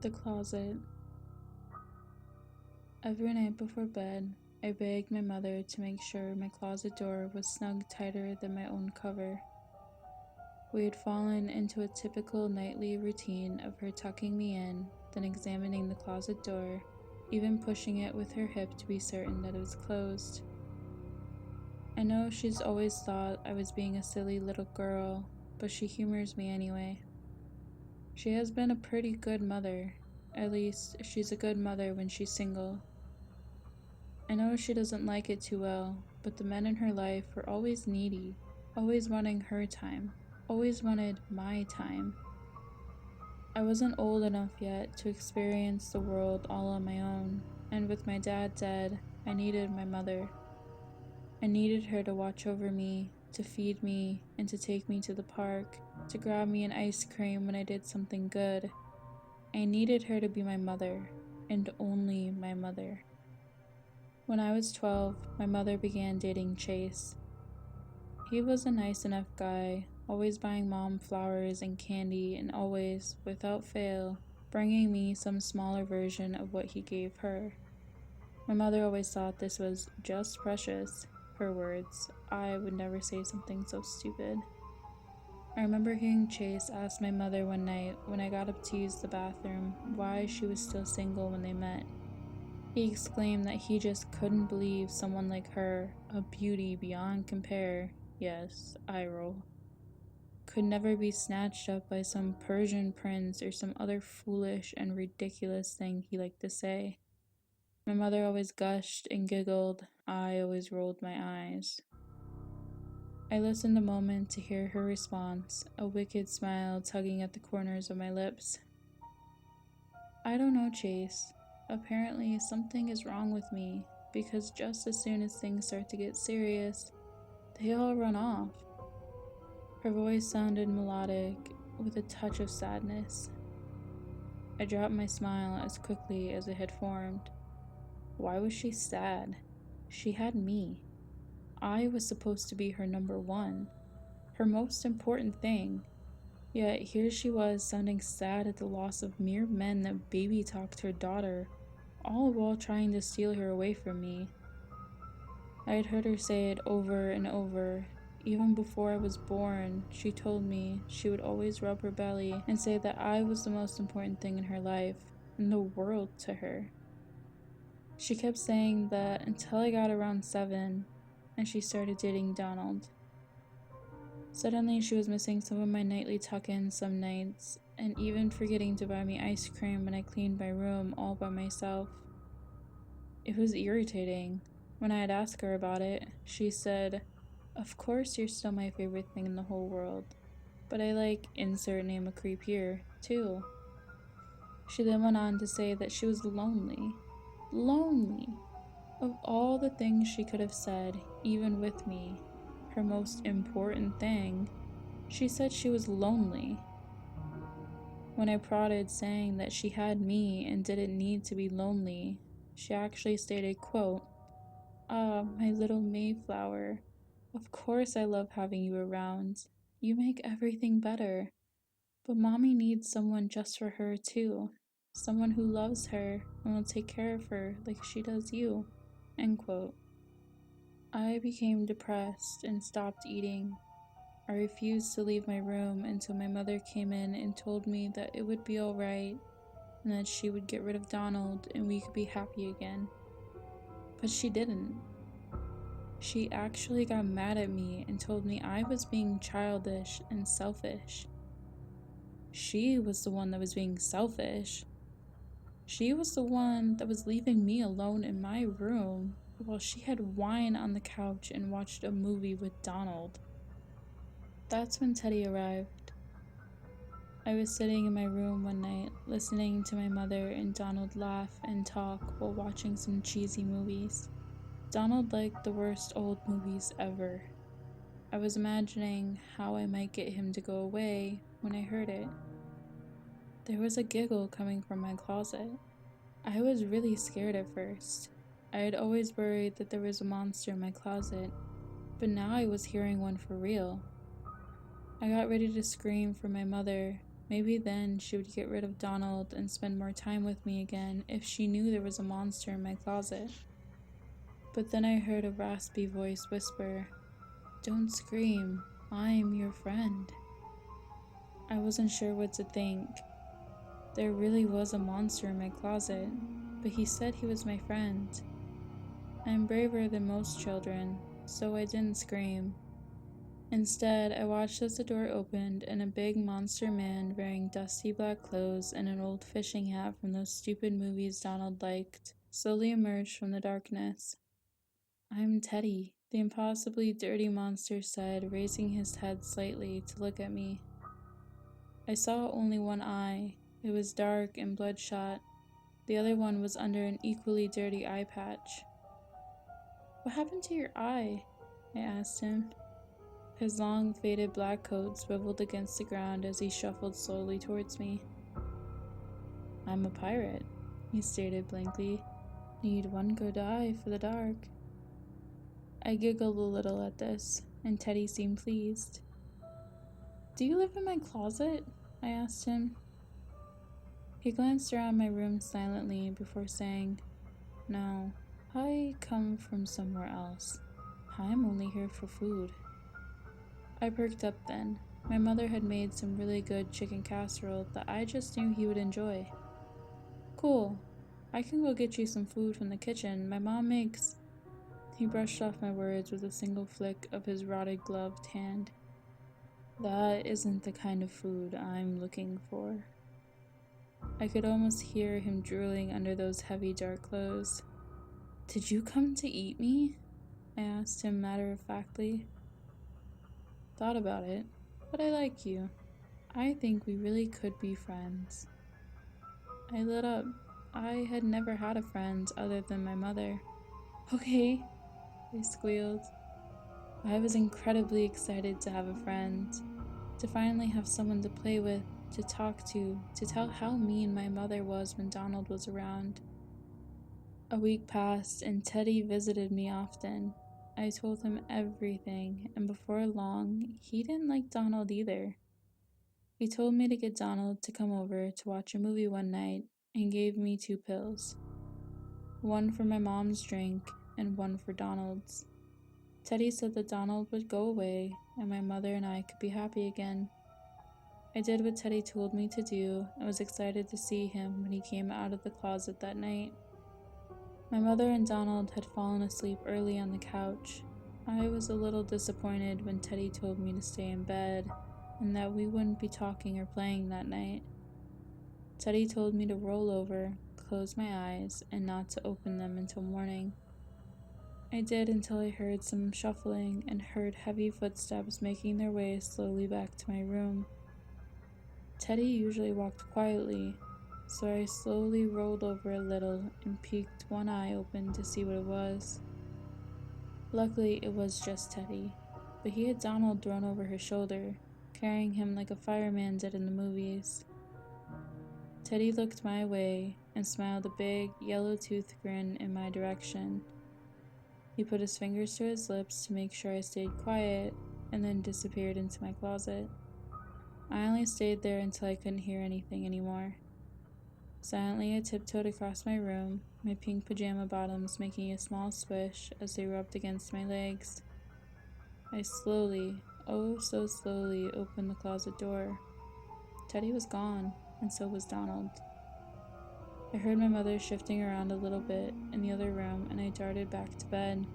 The closet. Every night before bed, I begged my mother to make sure my closet door was snug tighter than my own cover. We had fallen into a typical nightly routine of her tucking me in, then examining the closet door, even pushing it with her hip to be certain that it was closed. I know she's always thought I was being a silly little girl, but she humors me anyway. She has been a pretty good mother. At least, she's a good mother when she's single. I know she doesn't like it too well, but the men in her life were always needy, always wanting her time, always wanted my time. I wasn't old enough yet to experience the world all on my own, and with my dad dead, I needed my mother. I needed her to watch over me, to feed me, and to take me to the park, to grab me an ice cream when I did something good. I needed her to be my mother, and only my mother. When I was 12, my mother began dating Chase. He was a nice enough guy, always buying mom flowers and candy, and always, without fail, bringing me some smaller version of what he gave her. My mother always thought this was just precious. Her words. I would never say something so stupid. I remember hearing Chase ask my mother one night when I got up to use the bathroom why she was still single when they met. He exclaimed that he just couldn't believe someone like her, a beauty beyond compare, yes, Irae, could never be snatched up by some Persian prince or some other foolish and ridiculous thing he liked to say. My mother always gushed and giggled. I always rolled my eyes. I listened a moment to hear her response, a wicked smile tugging at the corners of my lips. I don't know, Chase. Apparently, something is wrong with me, because just as soon as things start to get serious, they all run off. Her voice sounded melodic, with a touch of sadness. I dropped my smile as quickly as it had formed. Why was she sad? She had me. I was supposed to be her number one, her most important thing. Yet here she was sounding sad at the loss of mere men that baby talked her daughter, all while trying to steal her away from me. I had heard her say it over and over. Even before I was born, she told me she would always rub her belly and say that I was the most important thing in her life, in the world to her. She kept saying that until I got around 7, and she started dating Donald. Suddenly, she was missing some of my nightly tuck-ins some nights, and even forgetting to buy me ice cream when I cleaned my room all by myself. It was irritating. When I had asked her about it, she said, "Of course you're still my favorite thing in the whole world, but I like insert name a creep here, too." She then went on to say that she was lonely. Lonely! Of all the things she could have said, even with me, her most important thing, she said she was lonely. When I prodded saying that she had me and didn't need to be lonely, she actually stated, quote, "Ah, my little Mayflower, of course I love having you around. You make everything better. But mommy needs someone just for her too. Someone who loves her and will take care of her like she does you." End quote. I became depressed and stopped eating. I refused to leave my room until my mother came in and told me that it would be alright and that she would get rid of Donald and we could be happy again. But she didn't. She actually got mad at me and told me I was being childish and selfish. She was the one that was being selfish. She was the one that was leaving me alone in my room while she had wine on the couch and watched a movie with Donald. That's when Teddy arrived. I was sitting in my room one night, listening to my mother and Donald laugh and talk while watching some cheesy movies. Donald liked the worst old movies ever. I was imagining how I might get him to go away when I heard it. There was a giggle coming from my closet. I was really scared at first. I had always worried that there was a monster in my closet, but now I was hearing one for real. I got ready to scream for my mother, Maybe then she would get rid of Donald and spend more time with me again if she knew there was a monster in my closet. But then I heard a raspy voice whisper, "Don't scream, I'm your friend." I wasn't sure what to think. There really was a monster in my closet, but he said he was my friend. I'm braver than most children, so I didn't scream. Instead, I watched as the door opened and a big monster man wearing dusty black clothes and an old fishing hat from those stupid movies Donald liked slowly emerged from the darkness. "I'm Teddy," the impossibly dirty monster said, raising his head slightly to look at me. I saw only one eye. It was dark and bloodshot. The other one was under an equally dirty eye patch. "What happened to your eye?" I asked him. His long, faded black coat swiveled against the ground as he shuffled slowly towards me. "I'm a pirate," he stated blankly. "Need one good eye for the dark." I giggled a little at this, and Teddy seemed pleased. "Do you live in my closet?" I asked him. He glanced around my room silently before saying, "No, I come from somewhere else. I'm only here for food." I perked up then. My mother had made some really good chicken casserole that I just knew he would enjoy. "Cool. I can go get you some food from the kitchen. My mom makes..." He brushed off my words with a single flick of his rotted gloved hand. "That isn't the kind of food I'm looking for." I could almost hear him drooling under those heavy dark clothes. "Did you come to eat me?" I asked him matter-of-factly. "Thought about it, but I like you. I think we really could be friends." I lit up. I had never had a friend other than my mother. "Okay," I squealed. I was incredibly excited to have a friend, to finally have someone to play with, to talk to tell how mean my mother was when Donald was around. A week passed and Teddy visited me often. I told him everything, and before long, he didn't like Donald either. He told me to get Donald to come over to watch a movie one night and gave me 2 pills. One for my mom's drink and one for Donald's. Teddy said that Donald would go away and my mother and I could be happy again. I did what Teddy told me to do and was excited to see him when he came out of the closet that night. My mother and Donald had fallen asleep early on the couch. I was a little disappointed when Teddy told me to stay in bed and that we wouldn't be talking or playing that night. Teddy told me to roll over, close my eyes, and not to open them until morning. I did until I heard some shuffling and heard heavy footsteps making their way slowly back to my room. Teddy usually walked quietly, so I slowly rolled over a little and peeked one eye open to see what it was. Luckily, it was just Teddy, but he had Donald thrown over his shoulder, carrying him like a fireman did in the movies. Teddy looked my way and smiled a big, yellow-toothed grin in my direction. He put his fingers to his lips to make sure I stayed quiet, and then disappeared into my closet. I only stayed there until I couldn't hear anything anymore. Silently, I tiptoed across my room, my pink pajama bottoms making a small swish as they rubbed against my legs. I slowly, oh so slowly, opened the closet door. Teddy was gone, and so was Donald. I heard my mother shifting around a little bit in the other room, and I darted back to bed.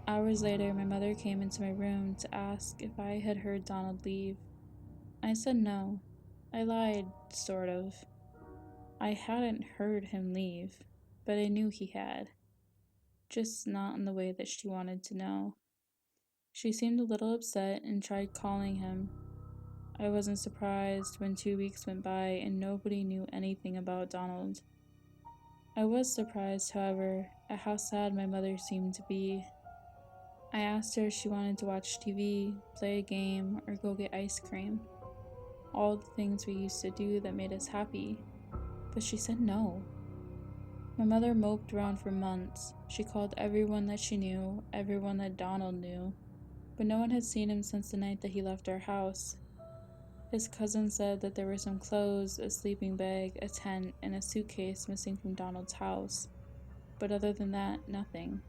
Hours later, my mother came into my room to ask if I had heard Donald leave. I said no. I lied, sort of. I hadn't heard him leave, but I knew he had. Just not in the way that she wanted to know. She seemed a little upset and tried calling him. I wasn't surprised when 2 weeks went by and nobody knew anything about Donald. I was surprised, however, at how sad my mother seemed to be. I asked her if she wanted to watch TV, play a game, or go get ice cream. All the things we used to do that made us happy. But she said no. My mother moped around for months. She called everyone that she knew, everyone that Donald knew, but no one had seen him since the night that he left our house. His cousin said that there were some clothes, a sleeping bag, a tent, and a suitcase missing from Donald's house, but other than that, nothing.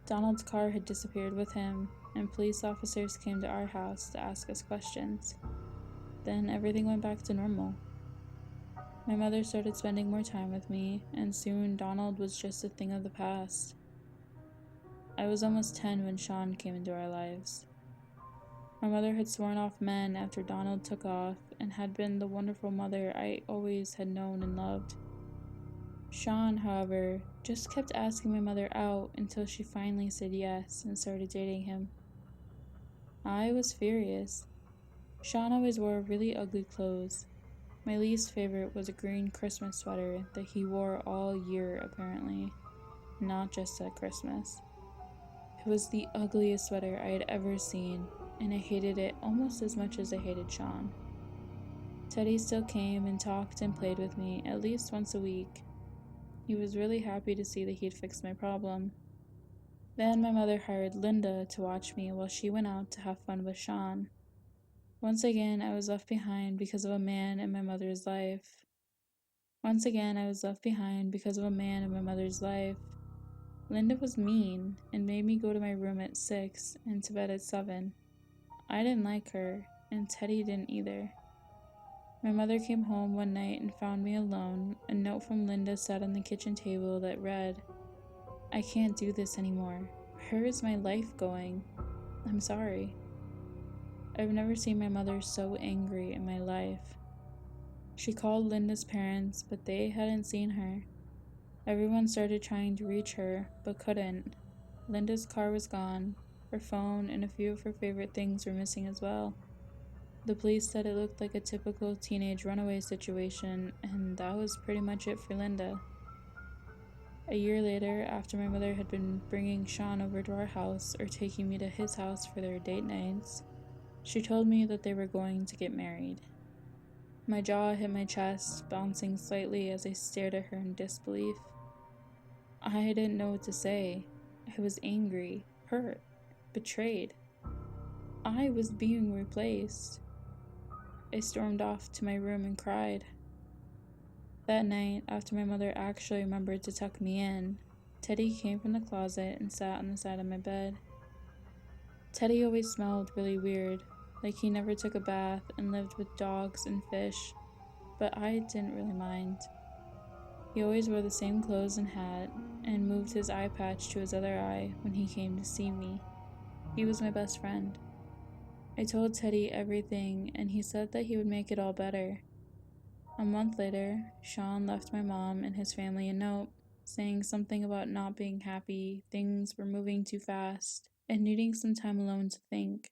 Donald's car had disappeared with him, and police officers came to our house to ask us questions. Then everything went back to normal. My mother started spending more time with me, and soon Donald was just a thing of the past. I was almost 10 when Sean came into our lives. My mother had sworn off men after Donald took off and had been the wonderful mother I always had known and loved. Sean, however, just kept asking my mother out until she finally said yes and started dating him. I was furious. Sean always wore really ugly clothes. My least favorite was a green Christmas sweater that he wore all year, apparently, not just at Christmas. It was the ugliest sweater I had ever seen, and I hated it almost as much as I hated Sean. Teddy still came and talked and played with me at least once a week. He was really happy to see that he'd fixed my problem. Then my mother hired Linda to watch me while she went out to have fun with Sean. Once again, I was left behind because of a man in my mother's life. Linda was mean and made me go to my room at 6 and to bed at 7. I didn't like her, and Teddy didn't either. My mother came home one night and found me alone. A note from Linda sat on the kitchen table that read, "I can't do this anymore. Where is my life going? I'm sorry." I've never seen my mother so angry in my life. She called Linda's parents, but they hadn't seen her. Everyone started trying to reach her, but couldn't. Linda's car was gone. Her phone and a few of her favorite things were missing as well. The police said it looked like a typical teenage runaway situation, and that was pretty much it for Linda. A year later, after my mother had been bringing Sean over to our house or taking me to his house for their date nights, she told me that they were going to get married. My jaw hit my chest, bouncing slightly as I stared at her in disbelief. I didn't know what to say. I was angry, hurt, betrayed. I was being replaced. I stormed off to my room and cried. That night, after my mother actually remembered to tuck me in, Teddy came from the closet and sat on the side of my bed. Teddy always smelled really weird, like he never took a bath and lived with dogs and fish, but I didn't really mind. He always wore the same clothes and hat, and moved his eye patch to his other eye when he came to see me. He was my best friend. I told Teddy everything, and he said that he would make it all better. A month later, Sean left my mom and his family a note, saying something about not being happy, things were moving too fast, and needing some time alone to think.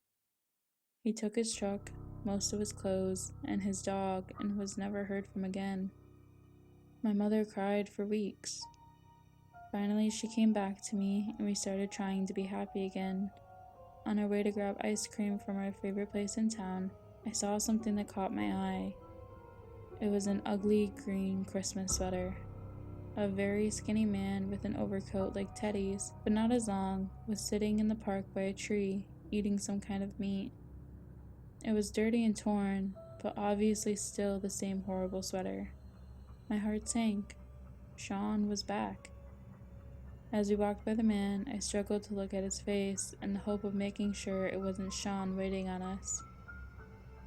He took his truck, most of his clothes, and his dog, and was never heard from again. My mother cried for weeks. Finally, she came back to me, and we started trying to be happy again. On our way to grab ice cream from our favorite place in town, I saw something that caught my eye. It was an ugly green Christmas sweater. A very skinny man with an overcoat like Teddy's, but not as long, was sitting in the park by a tree, eating some kind of meat. It was dirty and torn, but obviously still the same horrible sweater. My heart sank. Sean was back. As we walked by the man, I struggled to look at his face in the hope of making sure it wasn't Sean waiting on us.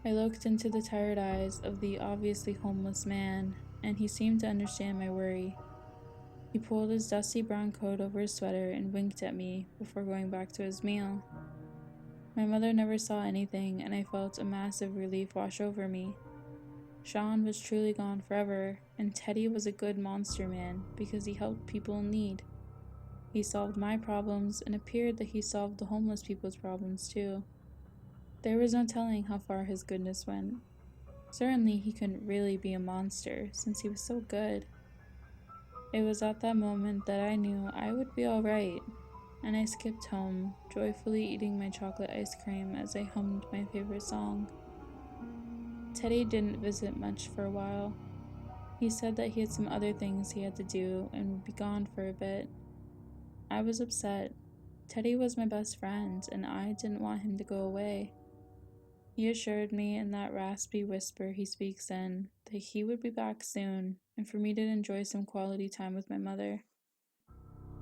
I looked into the tired eyes of the obviously homeless man, and he seemed to understand my worry. He pulled his dusty brown coat over his sweater and winked at me before going back to his meal. My mother never saw anything, and I felt a massive relief wash over me. Sean was truly gone forever, and Teddy was a good monster man because he helped people in need. He solved my problems, and appeared that he solved the homeless people's problems too. There was no telling how far his goodness went. Certainly he couldn't really be a monster, since he was so good. It was at that moment that I knew I would be alright, and I skipped home, joyfully eating my chocolate ice cream as I hummed my favorite song. Teddy didn't visit much for a while. He said that he had some other things he had to do and would be gone for a bit. I was upset. Teddy was my best friend, and I didn't want him to go away. He assured me in that raspy whisper he speaks in that he would be back soon and for me to enjoy some quality time with my mother.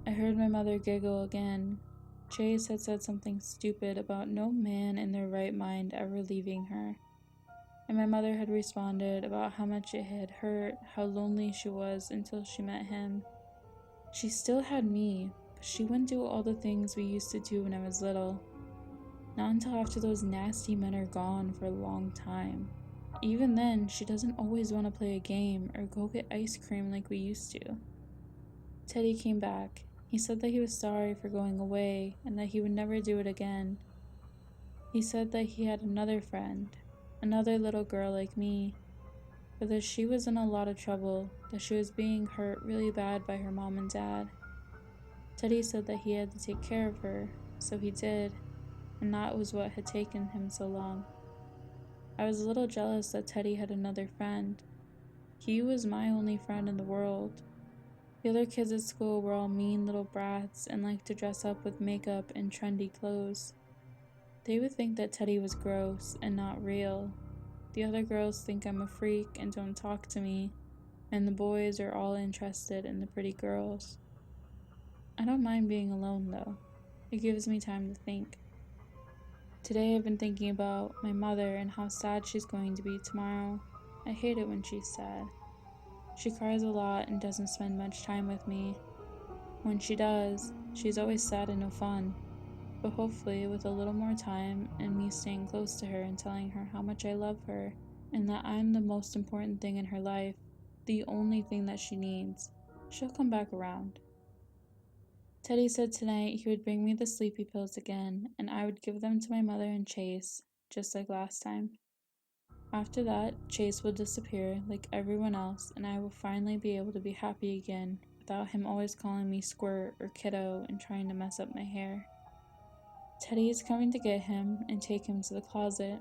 I heard my mother giggle again. Chase had said something stupid about no man in their right mind ever leaving her, and my mother had responded about how much it had hurt, how lonely she was until she met him. She still had me, but she wouldn't do all the things we used to do when I was little. Not until after those nasty men are gone for a long time. Even then, she doesn't always want to play a game or go get ice cream like we used to. Teddy came back. He said that he was sorry for going away and that he would never do it again. He said that he had another friend, another little girl like me, but that she was in a lot of trouble, that she was being hurt really bad by her mom and dad. Teddy said that he had to take care of her, so he did, and that was what had taken him so long. I was a little jealous that Teddy had another friend. He was my only friend in the world. The other kids at school were all mean little brats and liked to dress up with makeup and trendy clothes. They would think that Teddy was gross and not real. The other girls think I'm a freak and don't talk to me, and the boys are all interested in the pretty girls. I don't mind being alone though. It gives me time to think. Today I've been thinking about my mother and how sad she's going to be tomorrow. I hate it when she's sad. She cries a lot and doesn't spend much time with me. When she does, she's always sad and no fun. But hopefully, with a little more time and me staying close to her and telling her how much I love her and that I'm the most important thing in her life, the only thing that she needs, she'll come back around. Teddy said tonight he would bring me the sleepy pills again and I would give them to my mother and Chase, just like last time. After that, Chase will disappear like everyone else and I will finally be able to be happy again without him always calling me squirt or kiddo and trying to mess up my hair. Teddy is coming to get him and take him to the closet.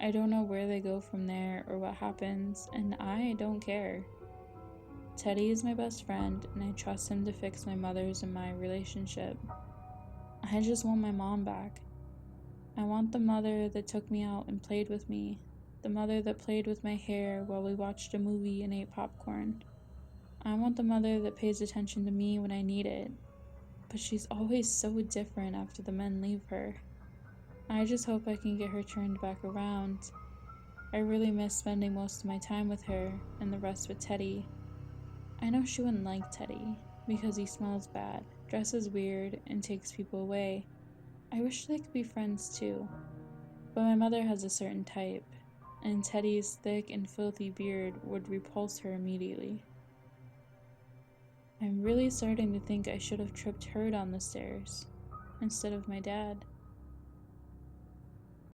I don't know where they go from there or what happens, and I don't care. Teddy is my best friend, and I trust him to fix my mother's and my relationship. I just want my mom back. I want the mother that took me out and played with me, the mother that played with my hair while we watched a movie and ate popcorn. I want the mother that pays attention to me when I need it, but she's always so different after the men leave her. I just hope I can get her turned back around. I really miss spending most of my time with her and the rest with Teddy. I know she wouldn't like Teddy because he smells bad, dresses weird, and takes people away. I wish they could be friends too, but my mother has a certain type, and Teddy's thick and filthy beard would repulse her immediately. I'm really starting to think I should have tripped her down the stairs instead of my dad.